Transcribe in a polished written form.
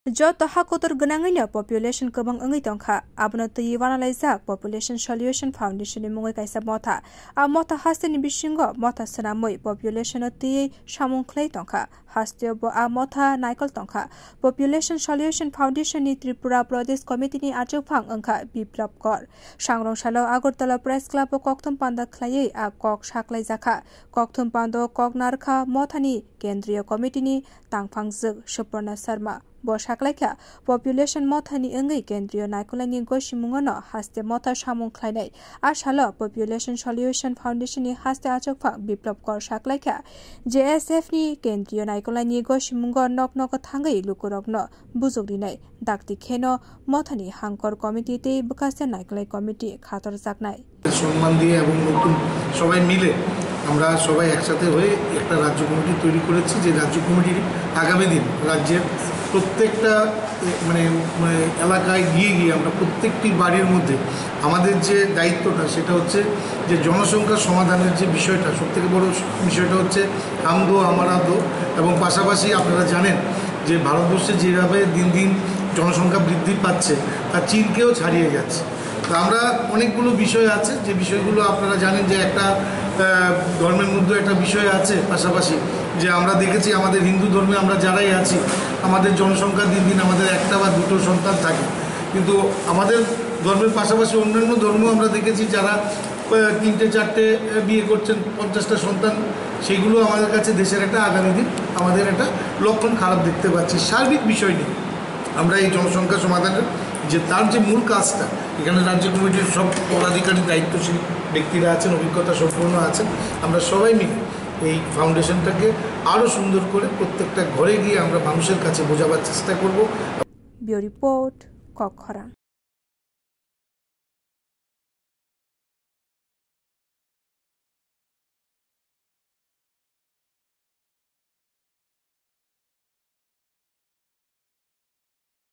Jo taha kotor genangnya population kebang engi tongka abno tuyi wanalaizak population solution foundation ni mungai kaisa motha a motha haste ni bisingo motha sanamoi population tuyi samung klei tongka haste bo a motha naikol tongka population solution foundation ni Tripura Pradesh committee ni achupang angka biplop kor sangrong salo Agartala press club kokthum panda khlai a kok saklai jaka kokthum pando kok narkha motha ni kendriya committee ni tangphang jig Suparna Sharma bo saklaika population mothani engai kendriyo naikolani gosimungono haste motha samung khlainai asalo population solution foundation ni haste achokpha biplop kor saklaika JSF ni kendriyo naikolani gosimungo nok thangai lukurokno bujogrinai dakti kheno mothani hangkor committee te bukase naikolai committee khator jaknai সম্মান দিয়ে এবং নতুন সবাই মিলে আমরা সবাই একসাথে হয়ে একটা রাজ্য কমিটি তৈরি করেছি যে রাজ্য কমিটির আগামী দিন রাজ্যের প্রত্যেকটা মানে এলাকায় গিয়ে আমরা প্রত্যেকটি বাড়ির মধ্যে আমাদের যে দায়িত্বটা সেটা হচ্ছে যে জনসংখ্যা সমাধানের যে বিষয়টা সবথেকে বড় বিষয়টা হচ্ছে আমদো আমারাদো এবং পাশাপাশি আপনারা জানেন যে ভারতবর্ষে যেভাবে দিন দিন জনসংখ্যা বৃদ্ধি পাচ্ছে তা চীনকেও ছাড়িয়ে যাচ্ছে তো আমরা অনেকগুলো বিষয় আছে যে বিষয়গুলো আপনারা জানেন যে একটা ধর্মের মধ্যে একটা বিষয় আছে পাশাপাশি যে আমরা দেখেছি আমাদের হিন্দু ধর্মে আমরা যারাই আছি আমাদের জনসংখ্যা দিন দিন আমাদের একটা বা দুটো সন্তান থাকে কিন্তু আমাদের ধর্মের পাশাপাশি অন্যান্য ধর্ম আমরা দেখেছি যারা তিনটে চারটে বিয়ে করছেন 50টা সন্তান সেইগুলো আমাদের কাছে দেশের একটা আগামী দিন আমাদের একটা লক্ষণ খারাপ দেখতে পাচ্ছি সার্বিক বিষয় নিয়ে আমরা এই জনসংখ্যা সমাধানের যে তার যে মূল কাজটা এখানে রাজ্য কমিটির সব পদাধিকারী দায়িত্বশীল ব্যক্তিরা আছেন অভিজ্ঞতা সম্পন্ন আছেন আমরা সবাই মিলে এই ফাউন্ডেশনটাকে আরও সুন্দর করে প্রত্যেকটা ঘরে গিয়ে আমরা মানুষের কাছে বোঝাবার চেষ্টা করব। Bureau report কক্ষরা।